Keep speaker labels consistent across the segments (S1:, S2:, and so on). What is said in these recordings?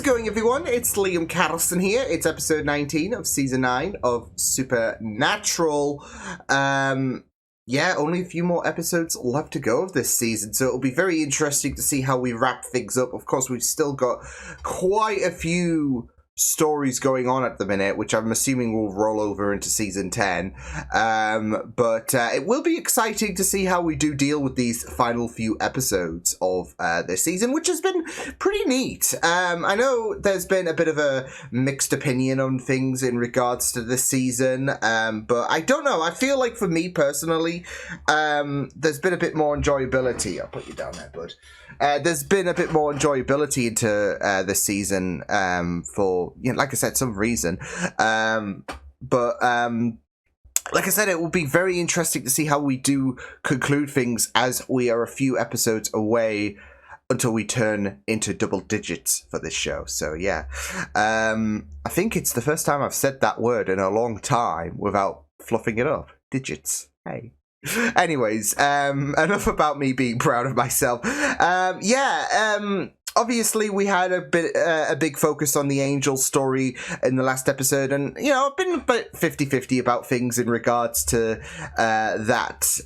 S1: How's it going, everyone? It's Liam Catterson here. It's episode 19 of season 9 of Supernatural. Yeah, only a few more episodes left to go of this season, so it'll be very interesting to see how we wrap things up. Of course, we've still got quite a few stories going on at the minute, which I'm assuming will roll over into season 10. But it will be exciting to see how we do deal with these final few episodes of this season, which has been pretty neat. I know there's been a bit of a mixed opinion on things in regards to this season, but I don't know. I feel like for me personally, there's been a bit more enjoyability. I'll put you down there, bud. There's been a bit more enjoyability into this season for, you know, like I said, some reason. But like I said, it will be very interesting to see how we do conclude things, as we are a few episodes away until we turn into double digits for this show. So yeah, I think it's the first time I've said that word in a long time without fluffing it up. Digits. Hey. Anyways, enough about me being proud of myself. Obviously we had a big focus on the Angel story in the last episode, and you know, I've been a bit 50-50 about things in regards to that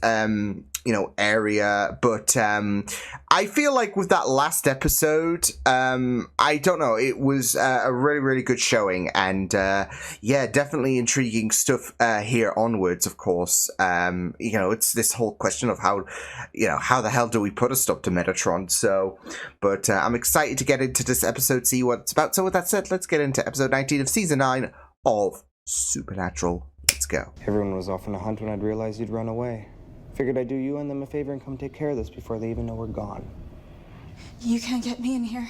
S1: area, but I feel like with that last episode, I don't know, it was a really, really good showing, and yeah, definitely intriguing stuff here onwards. Of course, it's this whole question of how the hell do we put a stop to Metatron? So, but I'm excited to get into this episode, see what it's about. So with that said, let's get into episode 19 of season 9 of Supernatural. Let's go.
S2: Everyone was off on a hunt when I'd realized you'd run away. Figured I'd do you and them a favor and come take care of this before they even know we're gone.
S3: You can't get me in here.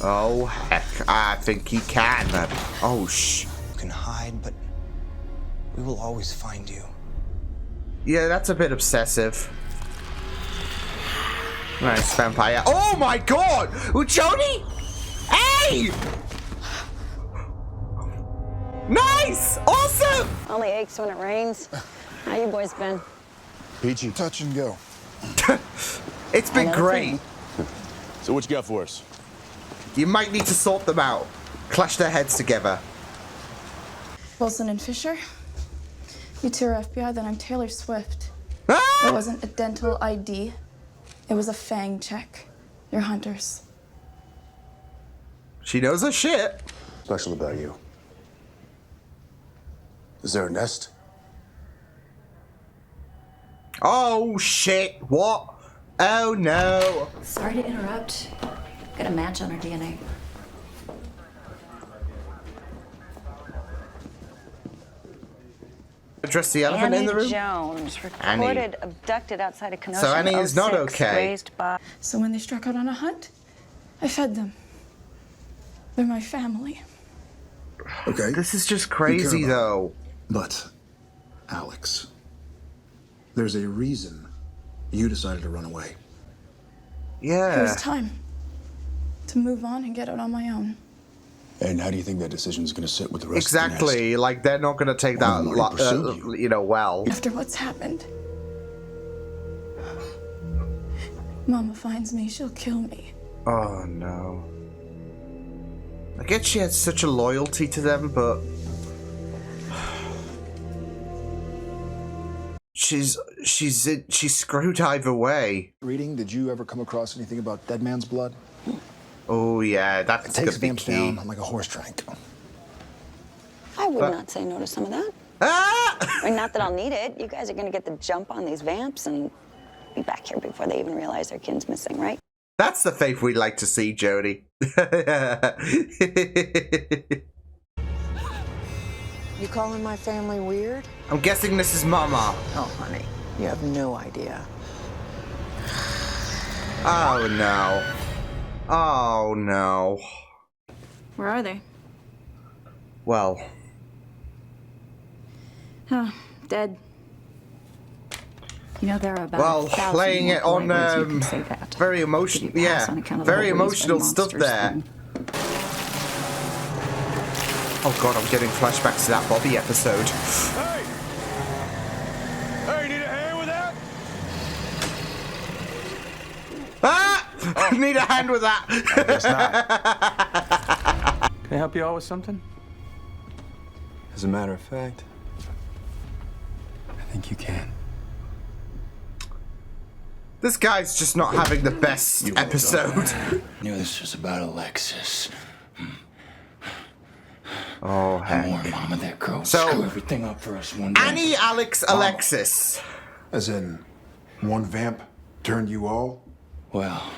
S1: Oh, heck. I think he can. Oh,
S2: You can hide, but we will always find you.
S1: Yeah, that's a bit obsessive. Nice vampire. Oh my god! Jody! Hey! Nice! Awesome!
S4: Only aches when it rains. How you boys been?
S5: Peachy. Touch and go.
S1: It's been great.
S5: So what you got for us?
S1: You might need to sort them out. Clash their heads together.
S3: Wilson and Fisher? You two are FBI, then I'm Taylor Swift.
S1: Ah!
S3: It wasn't a dental ID. It was a fang check. You're hunters.
S1: She knows her shit.
S5: Special about you. Is there a nest?
S1: Oh shit, what? Oh no.
S6: Sorry to interrupt. Got a match on her DNA.
S1: Address the elephant in the room.
S4: Jones reported abducted outside of Kenosha.
S1: So Annie is not okay.
S4: Raised by...
S3: So when they struck out on a hunt, I fed them. They're my family.
S5: Okay.
S1: This is just crazy though.
S5: But, Alex, there's a reason you decided to run away.
S1: Yeah.
S3: It was time to move on and get out on my own.
S5: And how do you think that decision's going to sit with the rest
S1: Exactly.
S5: of the nest?
S1: Like, they're not going to take that, well.
S3: After what's happened, Mama finds me, she'll kill me.
S1: Oh, no. I guess she had such a loyalty to them, but... She's screwed either way.
S5: Reading, did you ever come across anything about dead man's blood?
S1: Oh, yeah, that's
S5: It takes
S1: gonna be
S5: vamps
S1: key.
S5: down like a horse trank.
S4: I would not say no to some of that.
S1: Ah!
S4: I mean, not that I'll need it. You guys are going to get the jump on these vamps and be back here before they even realize their kin's missing, right?
S1: That's the faith we'd like to see, Jody.
S7: You calling my family weird?
S1: I'm guessing this is Mama.
S7: Oh, honey, you have no idea.
S1: Oh, no. Oh, no.
S6: Where are they?
S1: Well.
S6: Oh, dead. You know, there are about
S1: Well,
S6: 1,000
S1: playing
S6: more
S1: it on,
S6: polite ways you can say that.
S1: very emotional,
S6: Did you pass
S1: yeah,
S6: on account of the
S1: very
S6: whole Lisbon
S1: emotional stuff
S6: monsters
S1: there.
S6: thing?
S1: Oh god, I'm getting flashbacks to that Bobby episode.
S5: Hey! Hey, you need a hand with that?
S1: Ah! need a hand with that.
S5: I guess not.
S2: Can I help you out with something?
S8: As a matter of fact, I think you can.
S1: This guy's just not having the best episode.
S9: Knew this was about Alexis.
S1: Oh,
S9: More
S1: heck.
S9: mama that girl.
S1: So-
S9: Screw everything up for us one day.
S1: Annie, Alex, Alexis.
S5: As in, one vamp turned you all?
S9: Well,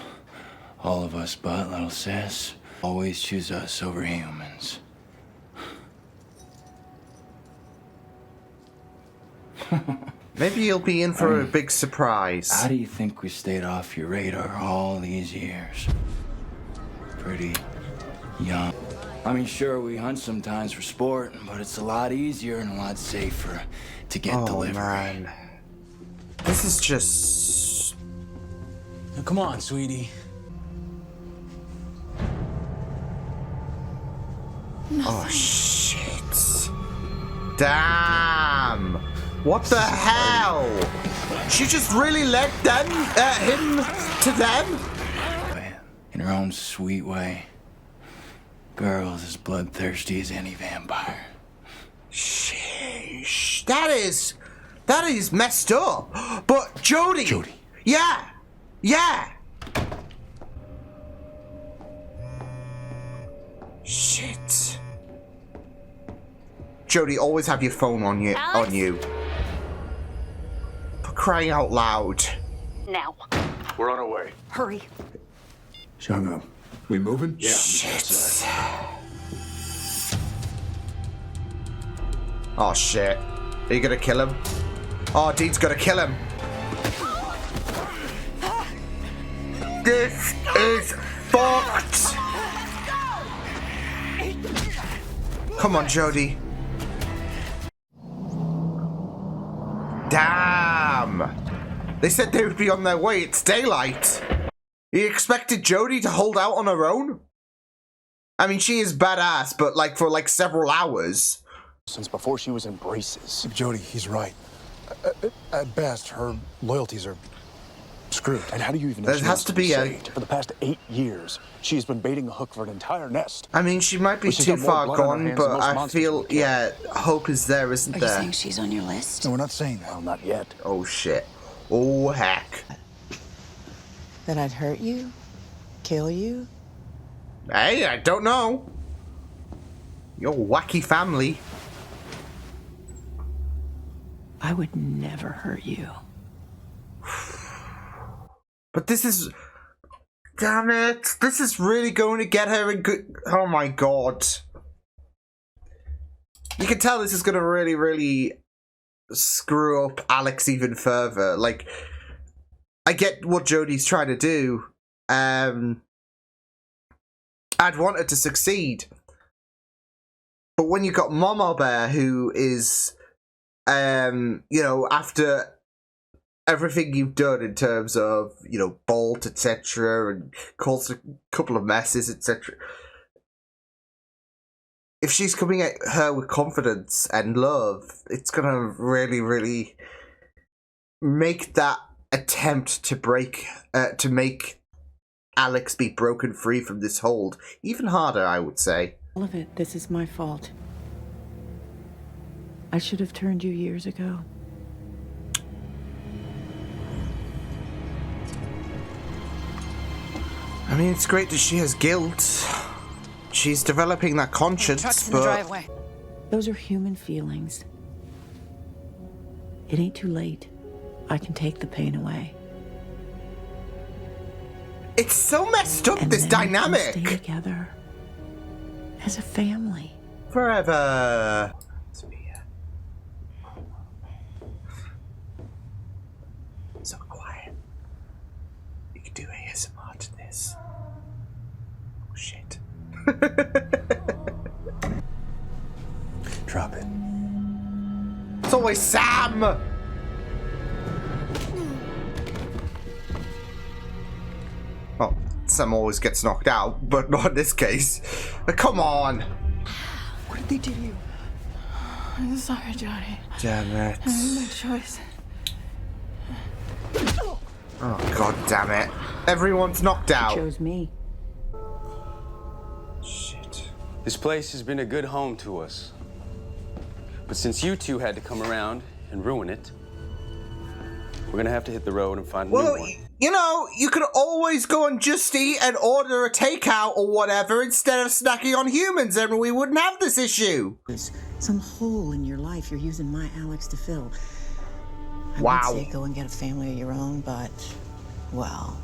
S9: all of us but little sis always choose us over humans.
S1: Maybe you'll be in for a big surprise.
S9: How do you think we stayed off your radar all these years? Pretty young. I mean, sure, we hunt sometimes for sport, but it's a lot easier and a lot safer to get
S1: Oh,
S9: delivery.
S1: man. This is just...
S8: Now, come on, sweetie.
S1: Oh, shit. Damn. What the hell? She just really led them, him to them?
S9: In her own sweet way. Girl's as bloodthirsty as any vampire.
S1: Sheesh. That is messed up. But Jodie.
S5: Jodie.
S1: Yeah. Yeah. Shit. Jodie, always have your phone on you.
S6: Alex?
S1: On you. For crying out loud.
S6: Now.
S5: We're on our way.
S6: Hurry.
S5: Shut up. We moving? Yeah.
S1: Shit. Oh shit. Are you gonna kill him? Oh, Dean's gonna kill him. This is fucked. Come on, Jodie. Damn. They said they would be on their way. It's daylight. You expected Jodie to hold out on her own? I mean, she is badass, but like for like several hours.
S10: Since before she was in braces.
S5: Jodie, he's right. At best, her loyalties are screwed.
S10: And how do you even know
S1: There
S10: she
S1: has
S10: wants
S1: to
S10: be
S1: be a-
S10: saved? For the past 8 years, she's been baiting a hook for an entire nest.
S1: I mean, she might be
S10: Well, she's
S1: too
S10: got more
S1: far
S10: blood on her
S1: gone,
S10: hands
S1: but
S10: than most
S1: I
S10: monsters
S1: feel,
S10: will kill.
S1: yeah, hope is there, isn't
S4: Are you
S1: there?
S4: saying she's on your list?
S5: No, we're not saying that.
S10: Well, not yet.
S1: Oh shit. Oh heck.
S7: That I'd hurt you? Kill you?
S1: Hey, I don't know. Your wacky family.
S7: I would never hurt you.
S1: But this is... Damn it. This is really going to get her in good... Oh my god. You can tell this is going to really, really screw up Alex even further. Like, I get what Jodie's trying to do. I'd want her to succeed. But when you got Mama Bear, who is, you know, after everything you've done in terms of, you know, Bolt, etc., and caused a couple of messes, etc., if she's coming at her with confidence and love, it's gonna really, really make that attempt to to make Alex be broken free from this hold even harder, I would say.
S7: All of it, this is my fault. I should have turned you years ago.
S1: I mean, it's great that she has guilt. She's developing that conscience,
S4: Truck's in the
S1: but
S4: driveway.
S7: Those are human feelings. It ain't too late. I can take the pain away.
S1: it's so messed up,
S7: And
S1: this
S7: then we can
S1: dynamic.
S7: stay together as a family.
S1: Forever. So quiet. You can do ASMR to this. Oh shit.
S5: Drop it.
S1: It's always Sam! Well, Sam always gets knocked out, but not in this case. But come on!
S7: What did they do to you?
S3: I'm sorry, Johnny.
S1: Damn it.
S3: I made my choice.
S1: Oh, god damn it. Everyone's knocked out.
S7: Chose me.
S1: Shit.
S8: This place has been a good home to us. But since you two had to come around and ruin it, we're gonna have to hit the road and find a new one.
S1: You know, you could always go on Just Eat and order a takeout or whatever instead of snacking on humans, and we wouldn't have this issue.
S7: There's some hole in your life you're using my Alex to fill. I
S1: Wow.
S7: would say go and get a family of your own, but, well...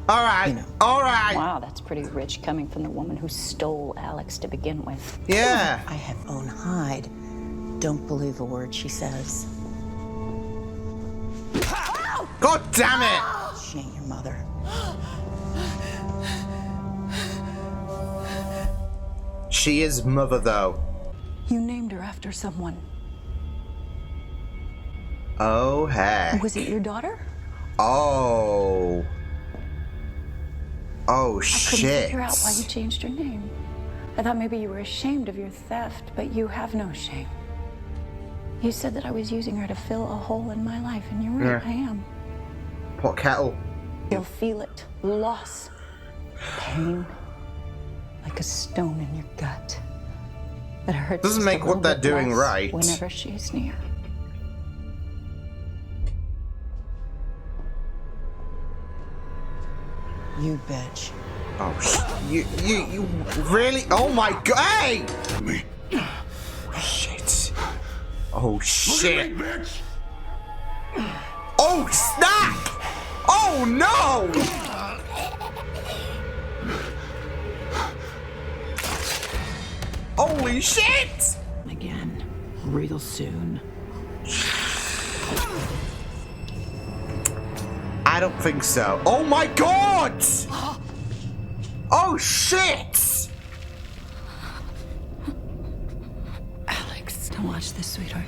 S1: All right,
S7: You know.
S1: all right.
S4: Wow, that's pretty rich coming from the woman who stole Alex to begin with.
S1: Yeah.
S7: I have own hide. Don't believe a word she says.
S1: God damn it!
S7: She ain't your mother.
S1: She is mother, though.
S4: You named her after someone.
S1: Oh, heck.
S4: Was it your daughter?
S1: Oh. Oh,
S4: I couldn't
S1: shit.
S4: figure out why you changed your name. I thought maybe you were ashamed of your theft, but you have no shame. You said that I was using her to fill a hole in my life, and you're right,
S1: Yeah.
S4: I am.
S1: Pot kettle.
S4: You'll feel it. Loss. Pain. Like a stone in your gut. It hurts.
S1: Doesn't
S4: just a
S1: make what
S4: little
S1: they're
S4: bit
S1: doing
S4: less
S1: right.
S4: Whenever she's near.
S7: You bitch.
S1: Oh, you really? Oh my god! Hey!
S5: Me.
S1: Shit. Oh, shit. Oh, snap! Oh, no! Holy shit!
S7: Again. Real soon.
S1: I don't think so. Oh my god! Oh shit!
S4: Alex, don't watch this, sweetheart.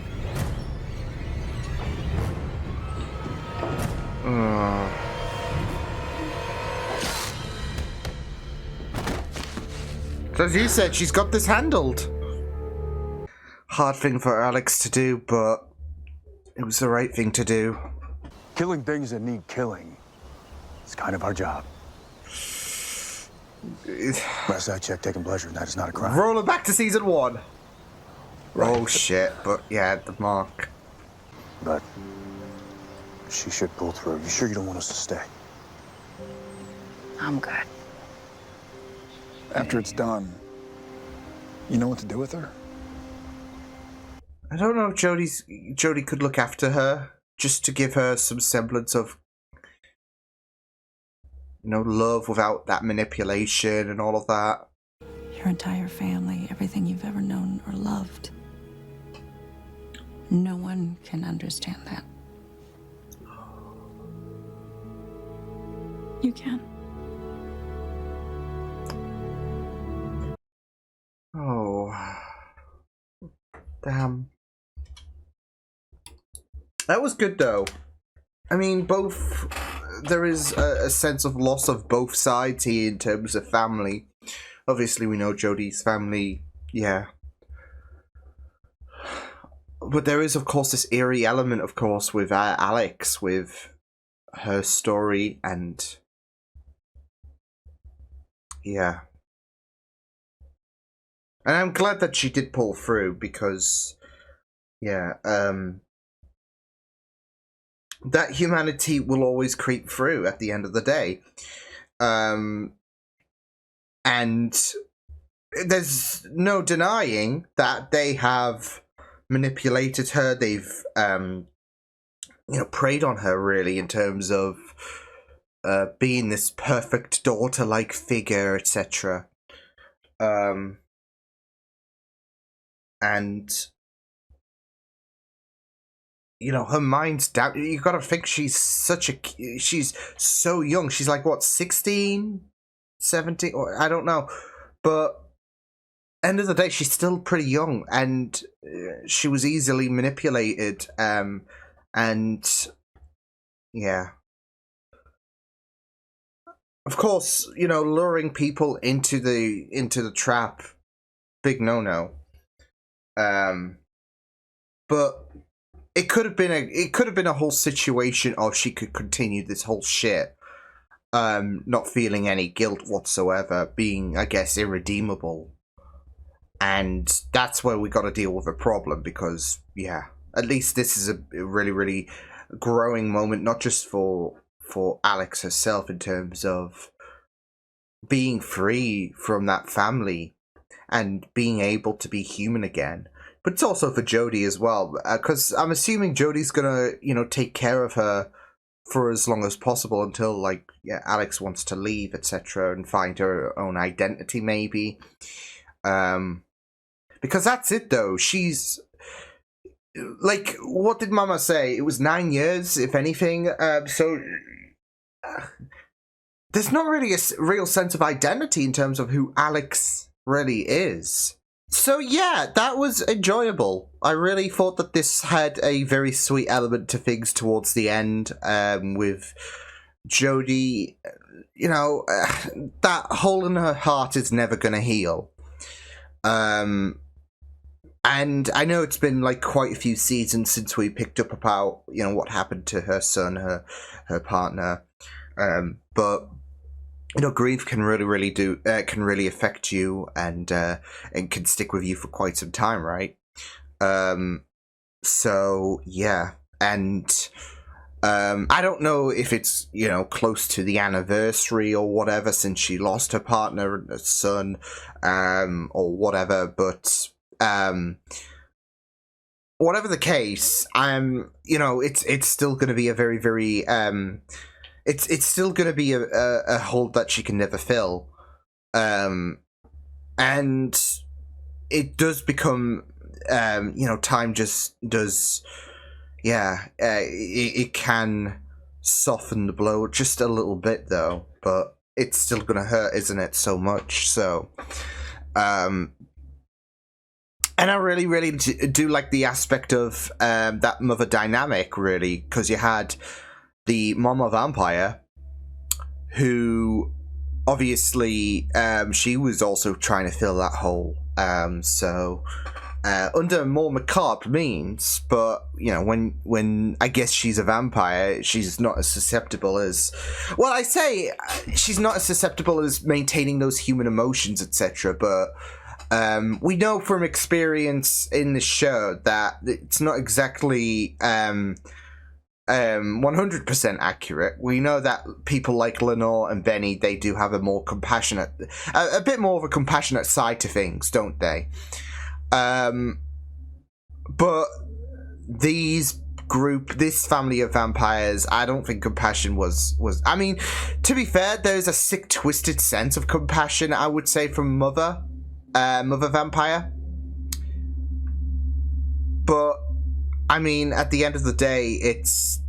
S1: So as you said, she's got this handled. Hard thing for Alex to do, but it was the right thing to do.
S10: Killing things that need killing is kind of our job. Last I checked, taking pleasure in that is not a crime.
S1: Roll it back to season 1. Oh shit, but yeah, the mark.
S10: But she should pull through. You sure you don't want us to stay?
S4: I'm good.
S5: After it's done, you know what to do with her?
S1: I don't know if Jodie could look after her, just to give her some semblance of, you know, love without that manipulation and all of that.
S3: Your entire family, everything you've ever known or loved. No one can understand that. You can.
S1: Oh. Damn. That was good, though. I mean, both... There is a sense of loss of both sides here in terms of family. Obviously, we know Jodie's family, yeah. But there is, of course, this eerie element, of course, with Alex, with her story, and... Yeah. And I'm glad that she did pull through, because... Yeah, that humanity will always creep through at the end of the day. And there's no denying that they have manipulated her. They've, preyed on her, really, in terms of being this perfect daughter-like figure, etc. And... You know, her mind's down. You gotta think she's she's so young. She's like, what, 16? 17? Or I don't know. But end of the day, she's still pretty young. And she was easily manipulated. And, yeah. Of course, you know, luring people into the trap, big no-no. But... it could have been a whole situation of she could continue this whole shit, not feeling any guilt whatsoever, being, I guess, irredeemable. And that's where we got to deal with a problem, because, yeah, at least this is a really, really growing moment, not just for Alex herself in terms of being free from that family and being able to be human again. But it's also for Jodie as well, because I'm assuming Jodie's gonna, take care of her for as long as possible until, Alex wants to leave, etc., and find her own identity, maybe. Because that's it, though. She's... what did Mama say? It was 9 years, if anything. So there's not really a real sense of identity in terms of who Alex really is. So yeah, that was enjoyable. I really thought that this had a very sweet element to things towards the end, with Jodie, that hole in her heart is never going to heal. And I know it's been quite a few seasons since we picked up about, what happened to her son, her partner. But grief can really affect you and can stick with you for quite some time, right? So yeah, and I don't know if it's close to the anniversary or whatever since she lost her partner and her son, or whatever, but whatever the case, it's still going to be a very, very it's still going to be a hole that she can never fill, and it does become time just does, it can soften the blow just a little bit, though, but it's still going to hurt, isn't it, so much. So and I really, really do like the aspect of that mother dynamic, really, because you had the mama vampire, who obviously she was also trying to fill that hole. So under more macabre means, but when I guess she's a vampire, she's not as susceptible as, well, I say she's not as susceptible as maintaining those human emotions, etc. But we know from experience in the show that it's not exactly 100% accurate. We know that people like Lenore and Benny, they do have a more compassionate, a bit more of a compassionate side to things, don't they? But this family of vampires, I don't think compassion was. I mean, to be fair, there's a sick, twisted sense of compassion, I would say, from Mother Vampire. But I mean, at the end of the day, it's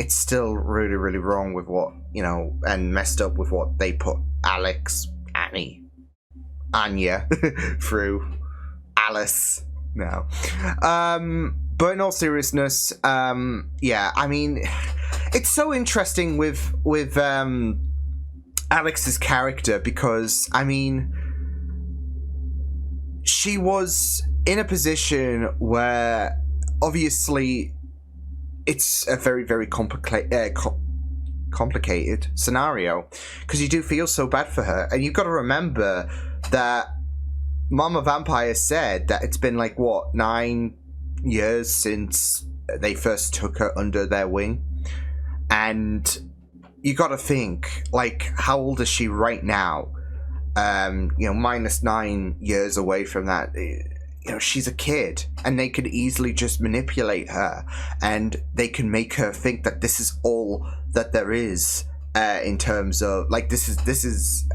S1: still really, really wrong with what, and messed up with what they put Anya through. Alice now. But in all seriousness, I mean, it's so interesting with Alex's character, because, I mean, she was in a position where obviously it's a very, very complicated scenario, because you do feel so bad for her, and you've got to remember that Mama Vampire said that it's been 9 years since they first took her under their wing, and you got to think, how old is she right now? Minus 9 years away from that, she's a kid, and they could easily just manipulate her, and they can make her think that this is all that there is, in terms of this is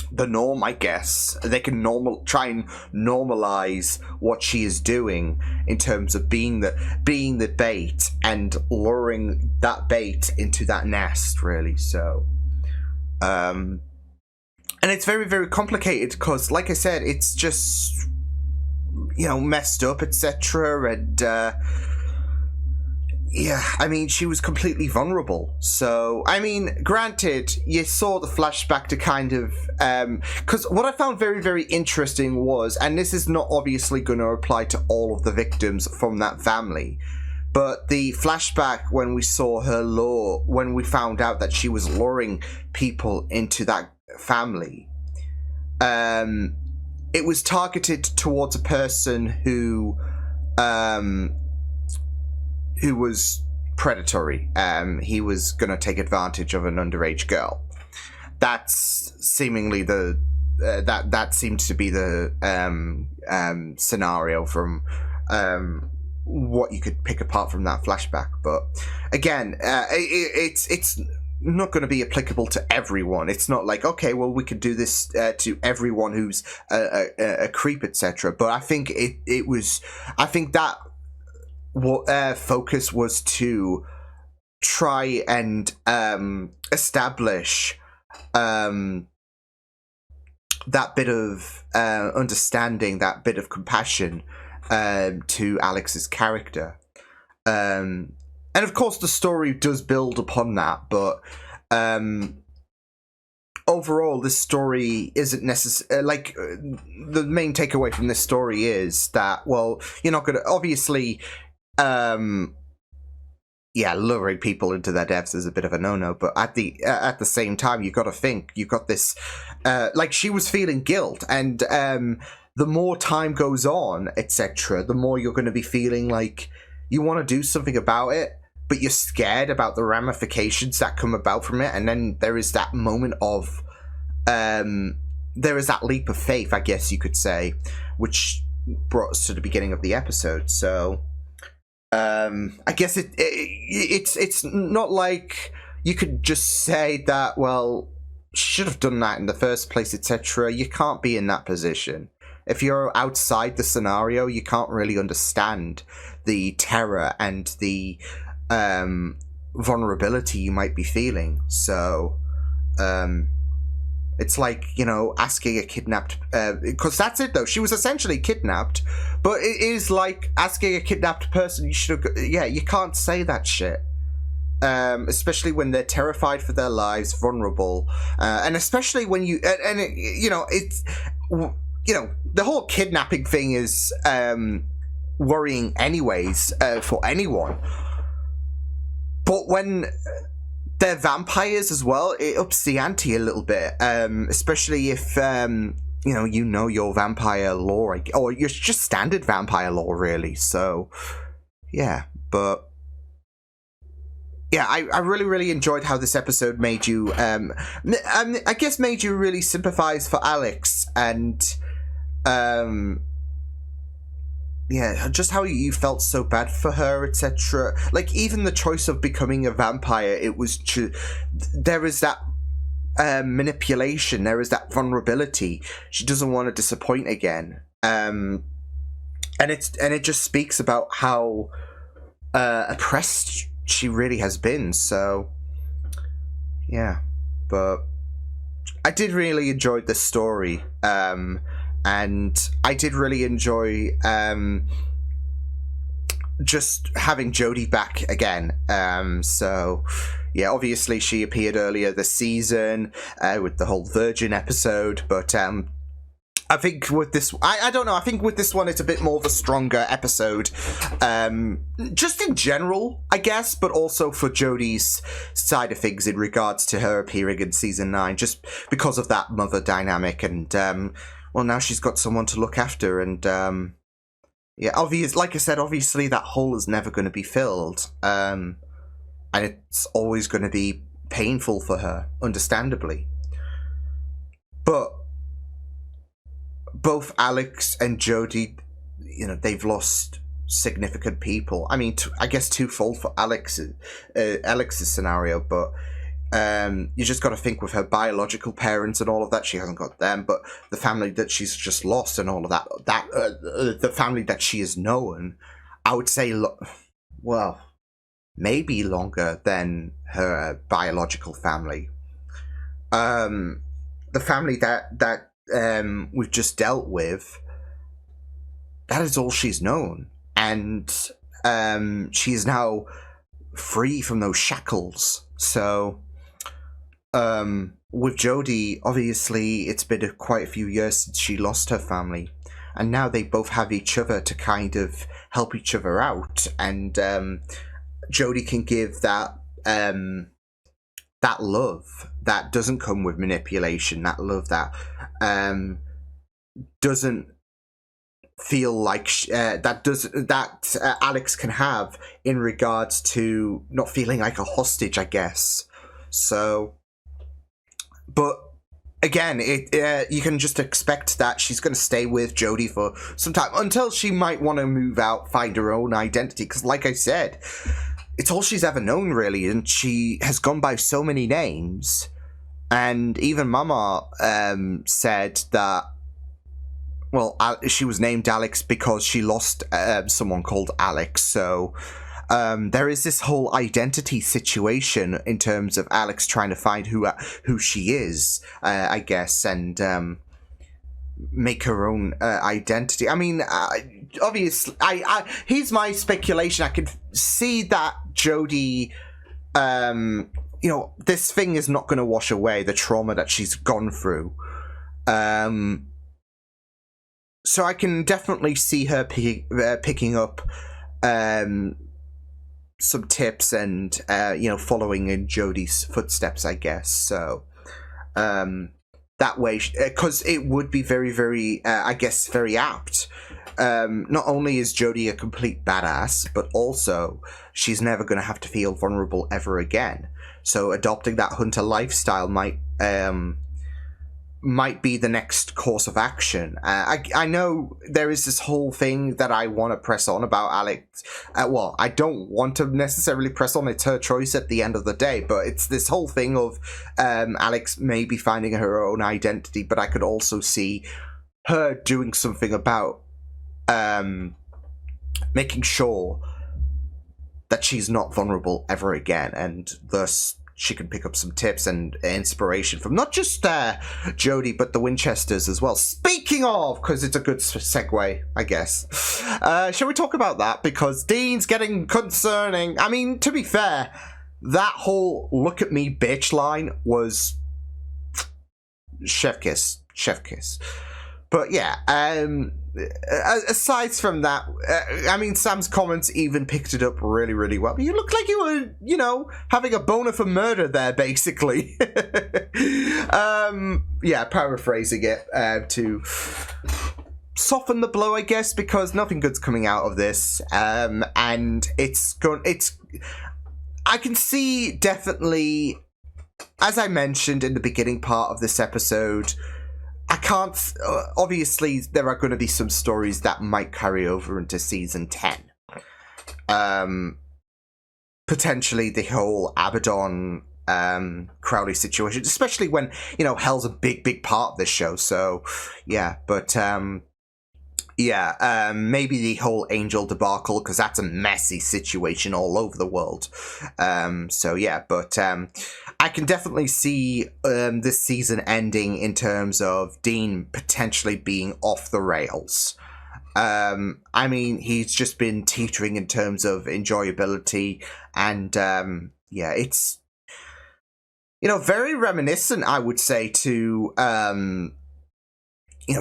S1: the norm, I guess. They can try and normalize what she is doing in terms of being the bait and luring that bait into that nest, really. So and it's very, very complicated, because like I said, it's just messed up, etc. And yeah, I mean, she was completely vulnerable. So, I mean, granted, you saw the flashback to kind of, because what I found very, very interesting was, and this is not obviously going to apply to all of the victims from that family, but the flashback when we saw her lure, when we found out that she was luring people into that family, it was targeted towards a person who was predatory. He was going to take advantage of an underage girl. That's seemingly the that seemed to be the scenario from what you could pick apart from that flashback. But again, it's not going to be applicable to everyone. It's not like, okay, well, we could do this to everyone who's a creep, etc. But I think I think that focus was to try and establish that bit of understanding, that bit of compassion to Alex's character. And of course the story does build upon that, but overall this story isn't necessarily, like, the main takeaway from this story is that, well, you're not going to, obviously, luring people into their deaths is a bit of a no-no, but at the same time, you got to think, you've got this, like, she was feeling guilt, and the more time goes on, etc., the more you're going to be feeling like you want to do something about it, but you're scared about the ramifications that come about from it, and then there is that moment of, there is that leap of faith, I guess you could say, which brought us to the beginning of the episode, so I guess it's not like you could just say that, well, should have done that in the first place, etc. You can't be in that position. If you're outside the scenario, you can't really understand the terror and the vulnerability you might be feeling. So it's like, you know, asking a kidnapped, because that's it though, she was essentially kidnapped, but it is like asking a kidnapped person, you should have, you can't say that shit. Especially when they're terrified for their lives, vulnerable, and especially when you, it's, the whole kidnapping thing is worrying anyways, for anyone. But when they're vampires as well, it ups the ante a little bit, especially if, you know your vampire lore, or your just standard vampire lore, really. So, yeah, but yeah, I really, really enjoyed how this episode made you, I guess made you really sympathize for Alex, and, just how you felt so bad for her, etc. Like, even the choice of becoming a vampire, it was there is that manipulation, there is that vulnerability. She doesn't want to disappoint again, and it just speaks about how oppressed she really has been. So yeah, but I did really enjoy this story, and I did really enjoy just having Jodie back again. So yeah, obviously she appeared earlier this season with the whole Virgin episode, but I think with this, I don't know, I think with this one it's a bit more of a stronger episode, just in general, I guess, but also for Jodie's side of things in regards to her appearing in season 9, just because of that mother dynamic, and well, now she's got someone to look after, and like I said, obviously that hole is never going to be filled, and it's always going to be painful for her, understandably. But both Alex and Jodie, they've lost significant people. I mean, I guess twofold for Alex's scenario, but you just got to think with her biological parents and all of that, she hasn't got them, but the family that she's just lost and all of that, the family that she has known, I would say, well, maybe longer than her biological family. The family that we've just dealt with, that is all she's known, and she is now free from those shackles. So, with Jodie, obviously, it's been quite a few years since she lost her family. And now they both have each other to kind of help each other out. And Jodie can give that that love that doesn't come with manipulation, that love that doesn't feel like Alex can have in regards to not feeling like a hostage, I guess. So, but again, you can just expect that she's going to stay with Jodie for some time until she might want to move out, find her own identity. Because, like I said, it's all she's ever known, really, and she has gone by so many names. And even Mama said that, well, she was named Alex because she lost someone called Alex. So there is this whole identity situation in terms of Alex trying to find who she is, I guess, and make her own identity. I mean, obviously, here's my speculation. I could see that Jodie, this thing is not going to wash away the trauma that she's gone through. So I can definitely see her picking up some tips and following in Jodie's footsteps, I guess. So that way, because it would be very, very, I guess, very apt. Not only is Jodie a complete badass, but also she's never going to have to feel vulnerable ever again. So adopting that hunter lifestyle might be the next course of action. I know there is this whole thing that I want to press on about Alex. Well, I don't want to necessarily press on. It's her choice at the end of the day, but it's this whole thing of Alex maybe finding her own identity, but I could also see her doing something about making sure that she's not vulnerable ever again, and thus she can pick up some tips and inspiration from not just Jodie, but the Winchesters as well. Speaking of, because it's a good segue, I guess. Shall we talk about that? Because Dean's getting concerning. I mean, to be fair, that whole "look at me, bitch" line was chef kiss. But yeah, aside from that, I mean, Sam's comments even picked it up really, really well. You look like you were, having a boner for murder there, basically. Yeah, paraphrasing it to soften the blow, I guess, because nothing good's coming out of this. And I can see definitely, as I mentioned in the beginning part of this episode, I can't, obviously there are going to be some stories that might carry over into season 10. Potentially the whole Abaddon, Crowley situation, especially when, Hell's a big part of this show. So yeah, but, maybe the whole Angel debacle, because that's a messy situation all over the world. So yeah, but I can definitely see this season ending in terms of Dean potentially being off the rails. I mean, he's just been teetering in terms of enjoyability, and it's very reminiscent, I would say, to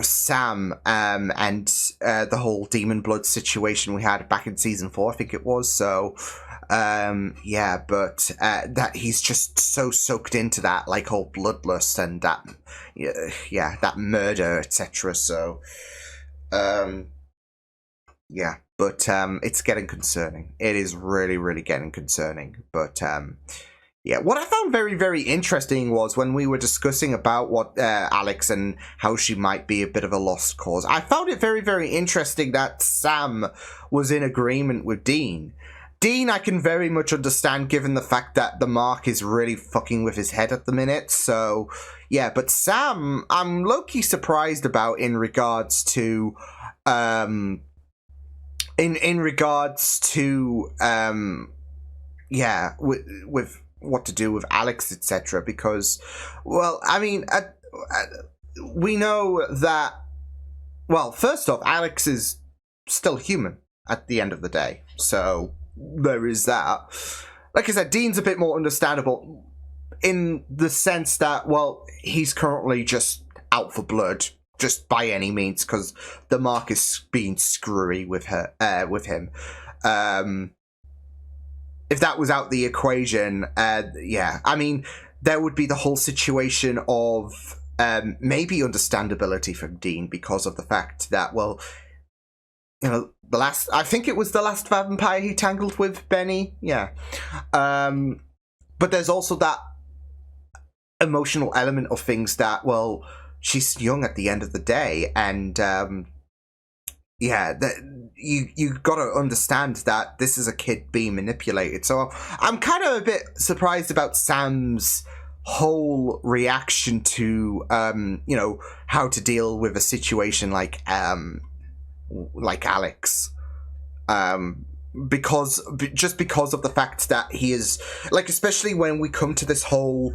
S1: Sam and the whole Demon Blood situation we had back in season 4, I think it was. So but that he's just so soaked into that, like, whole bloodlust and that that murder, etc. So but it's getting concerning. It is really, really getting concerning. But what I found very, very interesting was when we were discussing about what Alex and how she might be a bit of a lost cause. I found it very, very interesting that Sam was in agreement with Dean. Dean, I can very much understand, given the fact that the Mark is really fucking with his head at the minute. So, yeah, but Sam, I'm low-key surprised about in regards to, with what to do with Alex, etc. Because, well, I mean, we know that, well, first off, Alex is still human at the end of the day. So there is that. like I said, Dean's a bit more understandable in the sense that, well, he's currently just out for blood, just by any means, because the mark is being screwy with him. If that was out the equation, yeah, I mean, there would be the whole situation of maybe understandability from Dean because of the fact that, well, you know, I think it was the last vampire he tangled with, Benny, yeah. But there's also that emotional element of things that, well, she's young at the end of the day, and yeah, that you gotta understand that this is a kid being manipulated. So I'm kind of a bit surprised about Sam's whole reaction to you know, how to deal with a situation like Alex, because of the fact that he is, like, especially when we come to this whole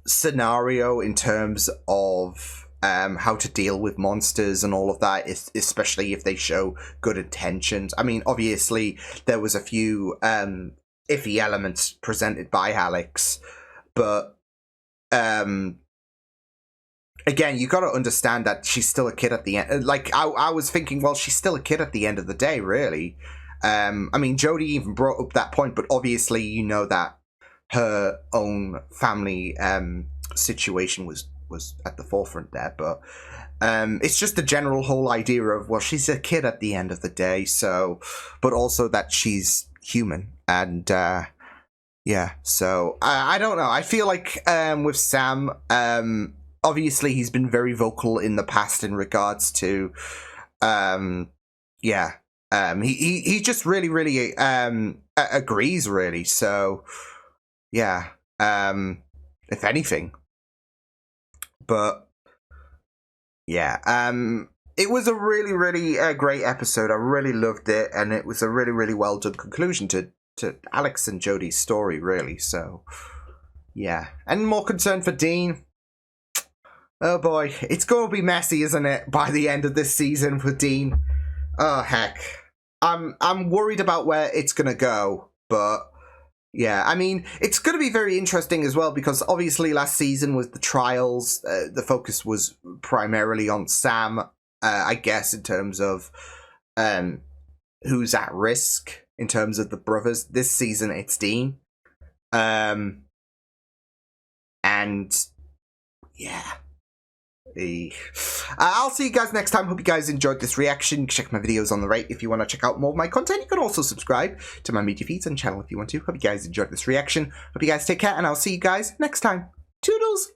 S1: scenario in terms of how to deal with monsters and all of that, especially if they show good intentions. I mean, obviously there was a few iffy elements presented by Alex, but again, you got to understand that she's still a kid at the end. Like, I was thinking, well, she's still a kid at the end of the day, really. I mean, Jodie even brought up that point, but obviously, you know that her own family situation was at the forefront there. But it's just the general whole idea of, well, she's a kid at the end of the day, so, but also that she's human, and yeah. So I don't know. I feel like with Sam, obviously he's been very vocal in the past in regards to yeah, he just really agrees, really. So yeah, if anything. But yeah, it was a really great episode. I really loved it, and it was a really well done conclusion to Alex and Jodie's story, really. So yeah, and more concern for Dean. Oh boy, it's gonna be messy, isn't it, by the end of this season for Dean? Oh heck, I'm worried about where it's gonna go, but yeah, I mean, it's gonna be very interesting as well, because obviously last season was the trials. The focus was primarily on Sam, I guess, in terms of who's at risk in terms of the brothers. This season it's Dean, and yeah. I'll see you guys next time. Hope you guys enjoyed this reaction. Check my videos on the right if you want to check out more of my content. You can also subscribe to my media feeds and channel if you want to. Hope you guys enjoyed this reaction. Hope you guys take care, and I'll see you guys next time. Toodles!